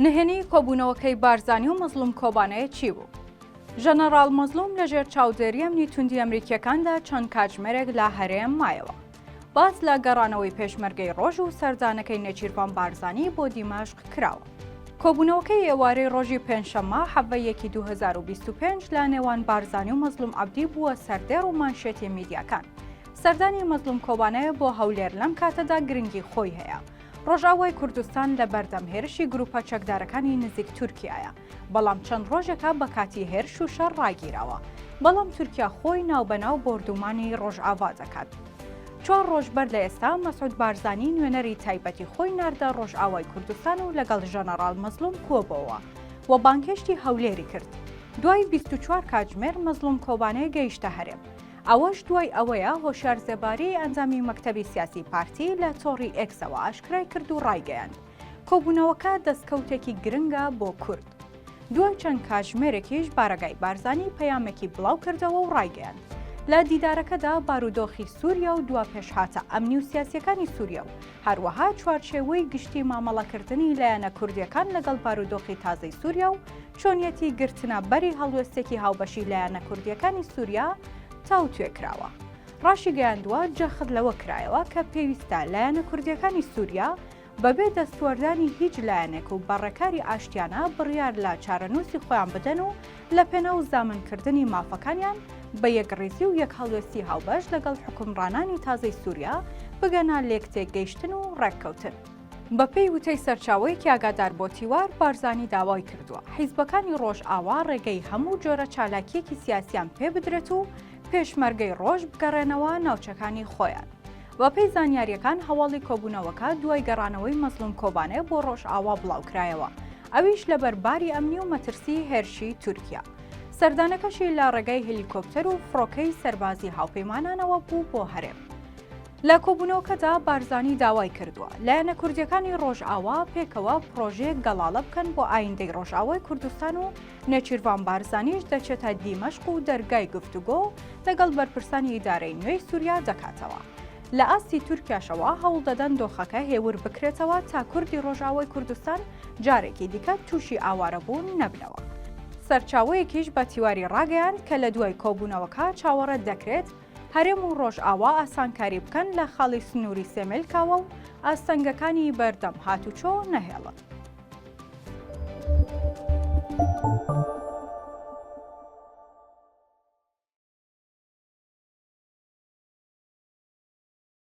نهێنی کۆبوونەوەکەی بارزانی و مەزلوم کۆبانەیە چی بوو؟ ژەنەڕاڵ مەزلوم لەژێر چاودێری ئەمنی توندی ئەمریکیەکاندا چەند کاتژمێرێک لە هەرێم مایەوە. باس لە گەڕانەوەی پێشمەرگەی ڕۆژ و سەردانەکەی نێچیروان بارزانی بۆ دیمەشق کراوە. کۆبوونەوەکەی ئێوارەی ڕۆژی پێنجشەممە حەڤەیەکی 2025 لە نێوان بارزانی و مەزلوم عەبدی بووە سەردێڕ و مانشێتی میدیاکان. سەردانی مەزلوم کۆبانەیە بۆ هەولێر لەم کاتەدا گرنگی خۆی هەیە. ڕۆژاوای کوردستان لە بەردەم هێرشی گروپە چەکدارەکانی نزیک تورکیایە، بەڵام چەند ڕۆژێکە بە کاتی هێرش و شەڕ ڕاگیراوە، بەڵام تورکیا خۆی ناوبەناو بردومانی ڕۆژئاوا دەکات. 4 ڕۆژ بەر لە ئێستا مەسعود بارزانی نوێنەری تایبەتی خۆی ناردە ڕۆژئاوای کوردستان و لەگەڵ ژەنەڕاڵ مەزلوم کۆبەوە و بانگهێشتی هەولێری کرد. دوای 24 کاتژمێر مەزلوم کۆبانەیە گەیشتە هەرێم. ئەوەش دوای ئەوەیە هۆشیارسێباری ئەنجامی مەکتەبی سیاسی پارتی لە تۆڕی ئێکسەوە ئاشکرای کرد و ڕایگەیاند. کۆبوونەوەکە دەستکەوتێکی گرنگە بۆ کورد. دوای چەند کاتژمێرێکیش بارەگای بارزانی پەیامێکی بڵاو کردەوە و ڕایگەیاند. لە دیدارەکەدا بارودۆخی سووریا و دوا پێشهاتە ئەمنی و سیاسیەکانی سووریا و هەروەها چوارچێوەی گشتی مامەڵەکردنی لایەنە کوردیەکان لەگەڵ بارودۆخی تازەی سووریا و چۆنیەتی گرتنە بەری هەڵوێستێکی هاوبەشی لایەنە کوردیەکانی سووریا تاو توێکراوە. ڕاشی گەیاندووە جەخت لەوە کرایەوە کە پێویستە لایەنە کوردیەکانی سووریا بەبێ دەستوەردانی هیچ لایەنێک و بەڕێکاری ئاشتیانە بڕیار لە چارەنووسی خۆیان بدەن و لە پێناو زامنکردنی مافەکانیان بە یەکڕێزی و یەک هەڵوێستی هاوبەش لەگەڵ حکومڕانانی تازەی سووریا بگەنە لێکتێک گەیشتن و ڕێککەوتن. بەپێی وتەی سەرچاوەیەکی ئاگادار بۆ تیوار بارزانی داوای کردووە حیزبەکانی ڕۆژئاوا ڕێگەی هەموو جۆرە چالاکیەکی سیاسیان پێ بدرێت و پێشمەرگەی ڕۆژ بگەڕێنەوە ناوچەکانی خۆیان. بەپێی زانیاریەکان هەواڵی کۆبوونەوەکە دوای گەڕانەوەی مەزلوم کۆبانێ بۆ ڕۆژئاوا بڵاوکرایەوە، ئەویش لەبەرباری ئەمنی و مەترسی هێرشی تورکیا. سەردانەکەشی لە ڕێگەی هێلیکۆپتەر و فڕۆکەی سەربازی هاوپەیمانانەوە بوو بۆ هەرێم. لە کۆبوونەوەکەدا بارزانی داوای کردووە لایەنە کوردیەکانی ڕۆژئاوا پێکەوە پرۆژەیەک گەڵاڵە بکەن بۆ ئایندەی ڕۆژئاوای کوردستان و نێچیروان بارزانیش دەچێتە دیمەشق و دەرگای گفتوگۆ لەگەڵ بەرپرسانی ئیدارەی نوێی سووریا دەکاتەوە. لە ئاستی تورکیاشەوە هەوڵ دەدەن دۆخەکە هێور بکرێتەوە تا کوردی ڕۆژئاوای کوردستان جارێکی دیکە تووشی ئاوارەبوون نەبنەوە. سەرچاوەیەکیش بە تیواری ڕاگەیاند کە لە دوای کۆبوونەوەکە چاوەڕێت دەکرێت هەرێم و ڕۆژئاوا ئاسانکاری بکەن لە خاڵی سنووری سێمێلکاوە و ئاستەنگەکانی بەردەم هاتوچۆ نەهێڵن.